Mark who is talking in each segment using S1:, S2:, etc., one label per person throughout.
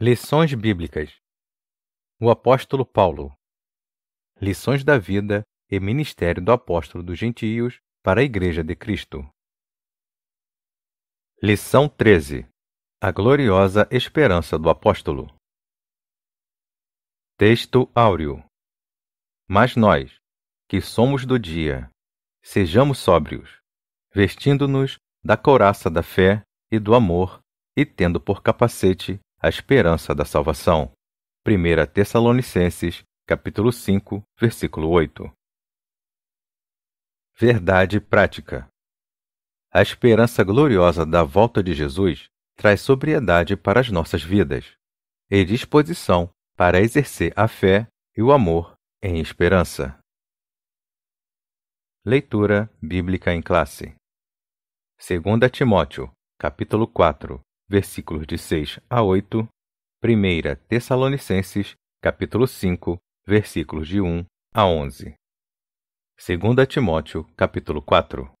S1: Lições bíblicas. O apóstolo Paulo. Lições da vida e ministério do apóstolo dos gentios para a Igreja de Cristo. Lição 13. A gloriosa esperança do apóstolo. Texto áureo. Mas nós, que somos do dia, sejamos sóbrios, vestindo-nos da couraça da fé e do amor e tendo por capacete a esperança da salvação. 1 Tessalonicenses, capítulo 5, versículo 8. Verdade prática. A esperança gloriosa da volta de Jesus traz sobriedade para as nossas vidas e disposição para exercer a fé e o amor em esperança. Leitura bíblica em classe. 2 Timóteo, capítulo 4, versículos de 6 a 8, 1 Tessalonicenses, capítulo 5, versículos de 1 a 11. 2 Timóteo, capítulo 4.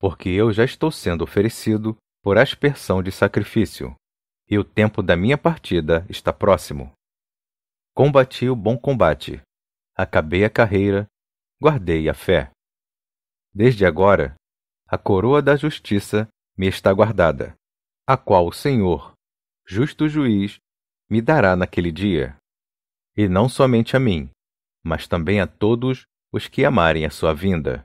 S1: Porque eu já estou sendo oferecido por aspersão de sacrifício, e o tempo da minha partida está próximo. Combati o bom combate, acabei a carreira, guardei a fé. Desde agora, a coroa da justiça me está guardada, a qual o Senhor, justo juiz, me dará naquele dia, e não somente a mim, mas também a todos os que amarem a sua vinda.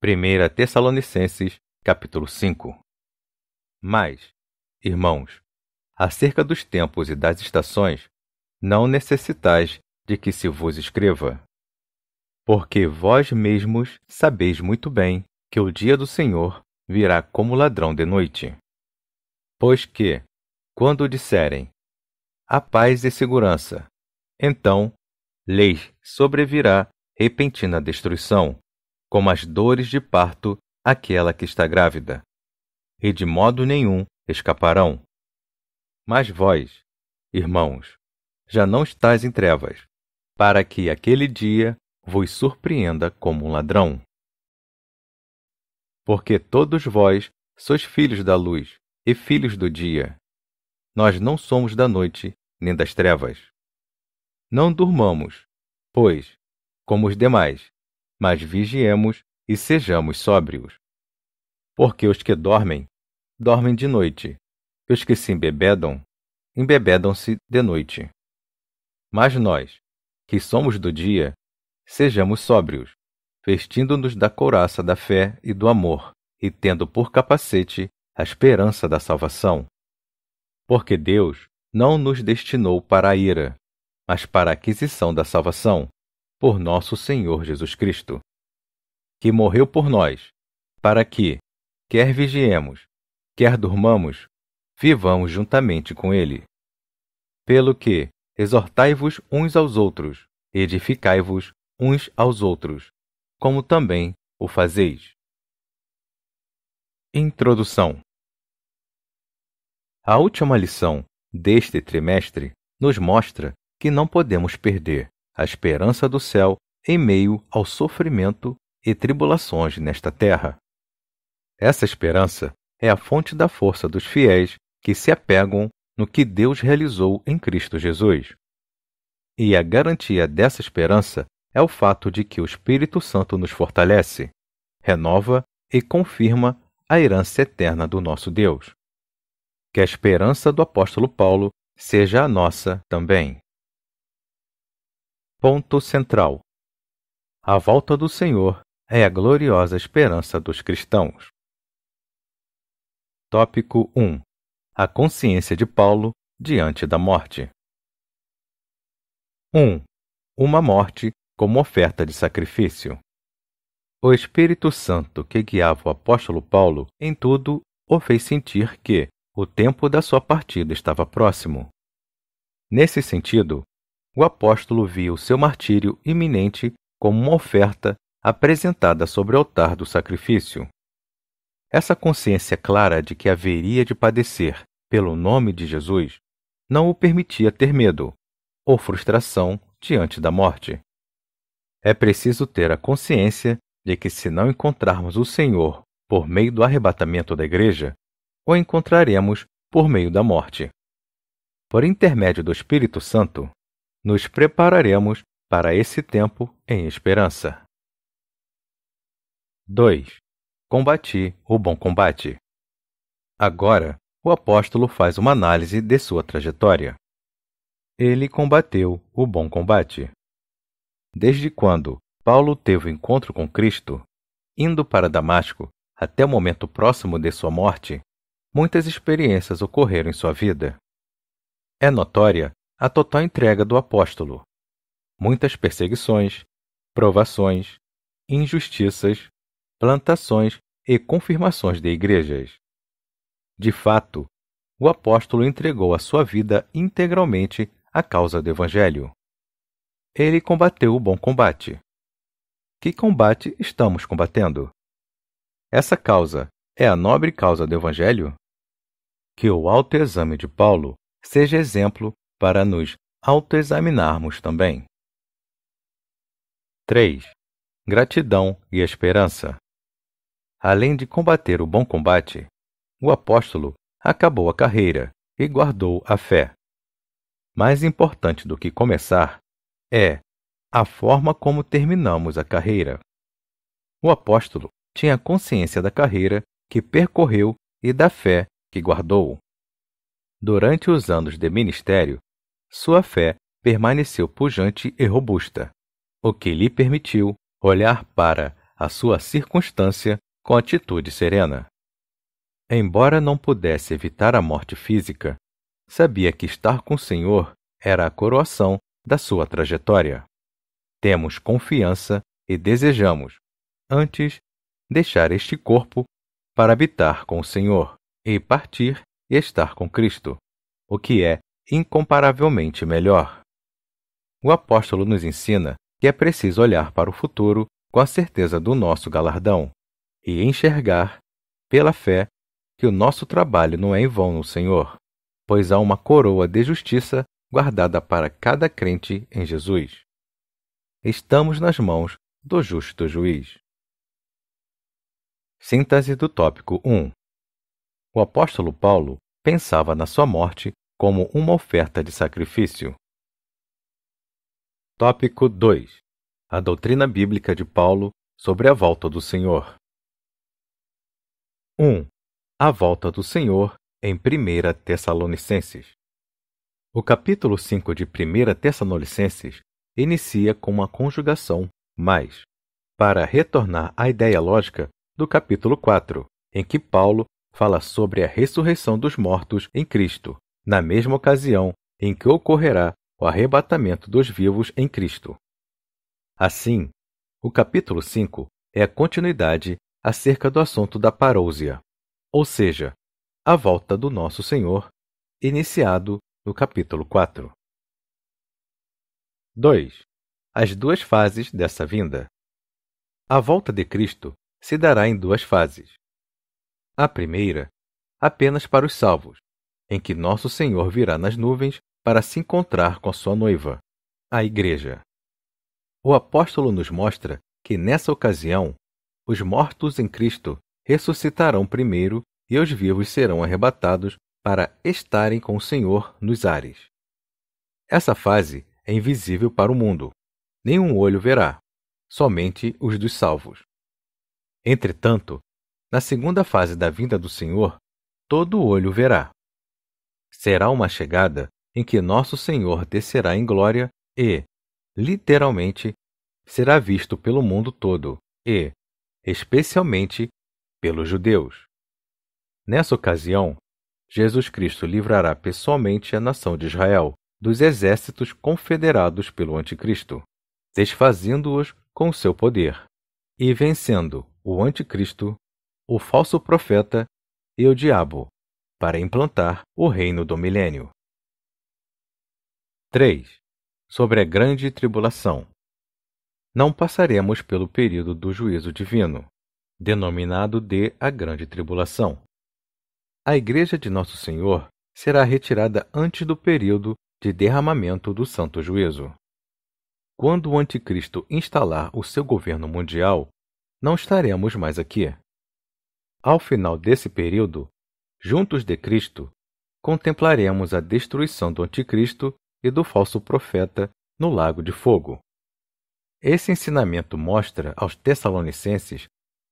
S1: 1 Tessalonicenses, capítulo 5. Mas, irmãos, acerca dos tempos e das estações, não necessitais de que se vos escreva, porque vós mesmos sabeis muito bem que o dia do Senhor virá como ladrão de noite. Pois que, quando disserem, a paz e segurança, então lhes sobrevirá repentina destruição, como as dores de parto àquela que está grávida, e de modo nenhum escaparão. Mas vós, irmãos, já não estáis em trevas, para que aquele dia vos surpreenda como um ladrão. Porque todos vós sois filhos da luz e filhos do dia. Nós não somos da noite nem das trevas. Não durmamos, pois, como os demais, mas vigiemos e sejamos sóbrios. Porque os que dormem, dormem de noite, e os que se embebedam, embebedam-se de noite. Mas nós, que somos do dia, sejamos sóbrios, vestindo-nos da couraça da fé e do amor, e tendo por capacete a esperança da salvação. Porque Deus não nos destinou para a ira, mas para a aquisição da salvação, por nosso Senhor Jesus Cristo, que morreu por nós, para que, quer vigiemos, quer durmamos, vivamos juntamente com Ele. Pelo que, exortai-vos uns aos outros, edificai-vos uns aos outros, como também o fazeis. Introdução. A última lição deste trimestre nos mostra que não podemos perder a esperança do céu em meio ao sofrimento e tribulações nesta terra. Essa esperança é a fonte da força dos fiéis que se apegam no que Deus realizou em Cristo Jesus. E a garantia dessa esperança é o fato de que o Espírito Santo nos fortalece, renova e confirma a herança eterna do nosso Deus. Que a esperança do apóstolo Paulo seja a nossa também. Ponto central. A volta do Senhor é a gloriosa esperança dos cristãos. Tópico 1. A consciência de Paulo diante da morte. 1. Uma morte como oferta de sacrifício. O Espírito Santo que guiava o apóstolo Paulo em tudo o fez sentir que o tempo da sua partida estava próximo. Nesse sentido, o apóstolo viu seu martírio iminente como uma oferta apresentada sobre o altar do sacrifício. Essa consciência clara de que haveria de padecer pelo nome de Jesus não o permitia ter medo ou frustração diante da morte. É preciso ter a consciência de que, se não encontrarmos o Senhor por meio do arrebatamento da igreja, o encontraremos por meio da morte. por intermédio do Espírito Santo, nos prepararemos para esse tempo em esperança. 2. Combati o bom combate. Agora, o apóstolo faz uma análise de sua trajetória. Ele combateu o bom combate. Desde quando Paulo teve o encontro com Cristo, indo para Damasco até o momento próximo de sua morte, muitas experiências ocorreram em sua vida. É notória a total entrega do apóstolo. Muitas perseguições, provações, injustiças, plantações e confirmações de igrejas. De fato, o apóstolo entregou a sua vida integralmente à causa do Evangelho. Ele combateu o bom combate. Que combate estamos combatendo? Essa causa é a nobre causa do Evangelho? Que o autoexame de Paulo seja exemplo para nos autoexaminarmos também. 3. Gratidão e esperança. Além de combater o bom combate, o apóstolo acabou a carreira e guardou a fé. Mais importante do que começar é a forma como terminamos a carreira. O apóstolo tinha consciência da carreira que percorreu e da fé que guardou. Durante os anos de ministério, sua fé permaneceu pujante e robusta, o que lhe permitiu olhar para a sua circunstância com atitude serena. Embora não pudesse evitar a morte física, sabia que estar com o Senhor era a coroação da sua trajetória. Temos confiança e desejamos, antes, deixar este corpo para habitar com o Senhor e partir e estar com Cristo, o que é incomparavelmente melhor. O apóstolo nos ensina que é preciso olhar para o futuro com a certeza do nosso galardão e enxergar, pela fé, que o nosso trabalho não é em vão no Senhor, pois há uma coroa de justiça guardada para cada crente em Jesus. Estamos nas mãos do justo juiz. Síntese do tópico 1. O apóstolo Paulo pensava na sua morte como uma oferta de sacrifício. Tópico 2. A doutrina bíblica de Paulo sobre a volta do Senhor. 1. A volta do Senhor em 1 Tessalonicenses. O capítulo 5 de 1 Tessalonicenses inicia com uma conjugação mais, para retornar à ideia lógica do capítulo 4, em que Paulo fala sobre a ressurreição dos mortos em Cristo, na mesma ocasião em que ocorrerá o arrebatamento dos vivos em Cristo. Assim, o capítulo 5 é a continuidade acerca do assunto da parousia, ou seja, a volta do nosso Senhor, iniciado no capítulo 4. 2. As duas fases dessa vinda. A volta de Cristo se dará em duas fases. A primeira, apenas para os salvos, em que nosso Senhor virá nas nuvens para se encontrar com a sua noiva, a Igreja. O apóstolo nos mostra que, nessa ocasião, os mortos em Cristo ressuscitarão primeiro e os vivos serão arrebatados para estarem com o Senhor nos ares. Essa fase é invisível para o mundo. Nenhum olho verá, somente os dos salvos. Entretanto, na segunda fase da vinda do Senhor, todo olho verá. Será uma chegada em que nosso Senhor descerá em glória e, literalmente, será visto pelo mundo todo e, especialmente, pelos judeus. Nessa ocasião, Jesus Cristo livrará pessoalmente a nação de Israel dos exércitos confederados pelo Anticristo, desfazendo-os com o seu poder, e vencendo o Anticristo, o falso profeta e o diabo, para implantar o reino do milênio. 3. Sobre a grande tribulação. Não passaremos pelo período do juízo divino, denominado de a grande tribulação. A Igreja de Nosso Senhor será retirada antes do período de derramamento do Santo Juízo. Quando o Anticristo instalar o seu governo mundial, não estaremos mais aqui. Ao final desse período, juntos de Cristo, contemplaremos a destruição do Anticristo e do falso profeta no lago de fogo. Esse ensinamento mostra aos Tessalonicenses,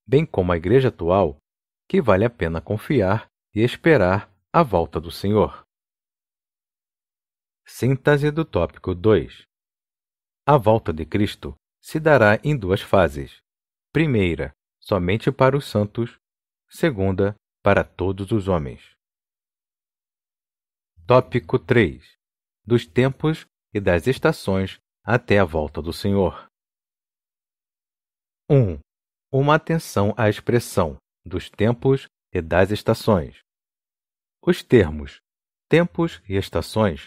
S1: bem como à igreja atual, que vale a pena confiar e esperar a volta do Senhor. Síntese do tópico 2. A volta de Cristo se dará em duas fases. Primeira, somente para os santos. Segunda, para todos os homens. Tópico 3. Dos tempos e das estações até a volta do Senhor. 1. Uma atenção à expressão dos tempos e das estações. Os termos tempos e estações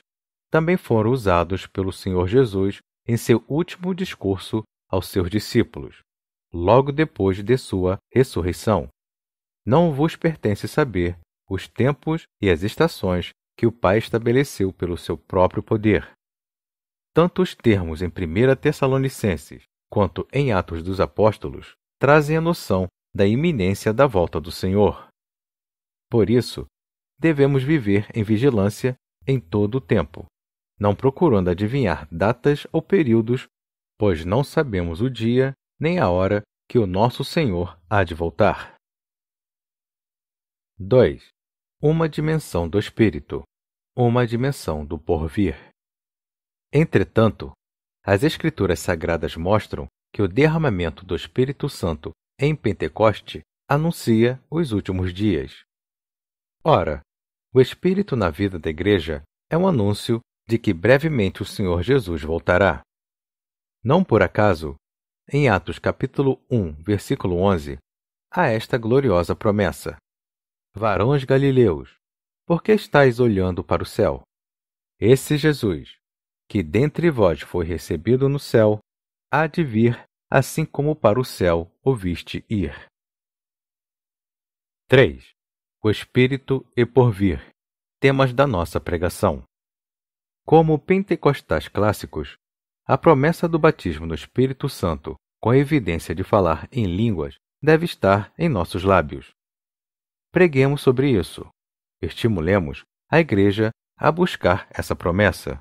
S1: também foram usados pelo Senhor Jesus em seu último discurso aos seus discípulos, logo depois de sua ressurreição. Não vos pertence saber os tempos e as estações que o Pai estabeleceu pelo seu próprio poder. Tanto os termos em 1 Tessalonicenses quanto em Atos dos Apóstolos trazem a noção da iminência da volta do Senhor. Por isso, devemos viver em vigilância em todo o tempo, não procurando adivinhar datas ou períodos, pois não sabemos o dia nem a hora que o nosso Senhor há de voltar. 2. Uma dimensão do Espírito, uma dimensão do porvir. Entretanto, as Escrituras Sagradas mostram que o derramamento do Espírito Santo em Pentecoste anuncia os últimos dias. Ora, o Espírito na vida da Igreja é um anúncio de que brevemente o Senhor Jesus voltará. Não por acaso, em Atos capítulo 1, versículo 11, há esta gloriosa promessa: Varões galileus, por que estáis olhando para o céu? Esse Jesus, que dentre vós foi recebido no céu, há de vir, assim como para o céu o viste ir. 3. O Espírito e porvir, temas da nossa pregação. Como pentecostais clássicos, a promessa do batismo no Espírito Santo, com a evidência de falar em línguas, deve estar em nossos lábios. Preguemos sobre isso. Estimulemos a Igreja a buscar essa promessa.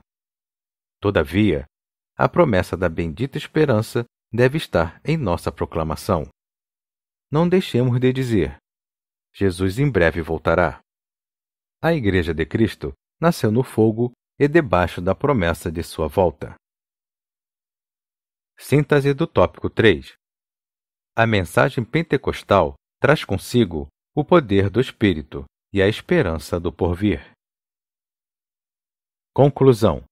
S1: Todavia, a promessa da bendita esperança deve estar em nossa proclamação. Não deixemos de dizer: Jesus em breve voltará. A Igreja de Cristo nasceu no fogo e debaixo da promessa de sua volta. Síntese do tópico 3. A mensagem pentecostal traz consigo o poder do Espírito e a esperança do porvir. Conclusão.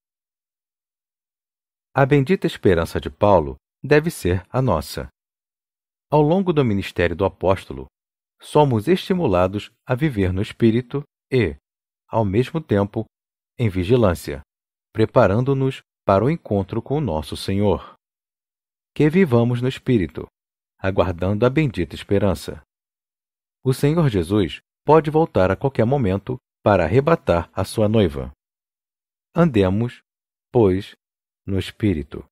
S1: A bendita esperança de Paulo deve ser a nossa. Ao longo do ministério do apóstolo, somos estimulados a viver no Espírito e, ao mesmo tempo, em vigilância, preparando-nos para o encontro com o nosso Senhor. Que vivamos no Espírito, aguardando a bendita esperança. O Senhor Jesus pode voltar a qualquer momento para arrebatar a sua noiva. Andemos, pois, no Espírito.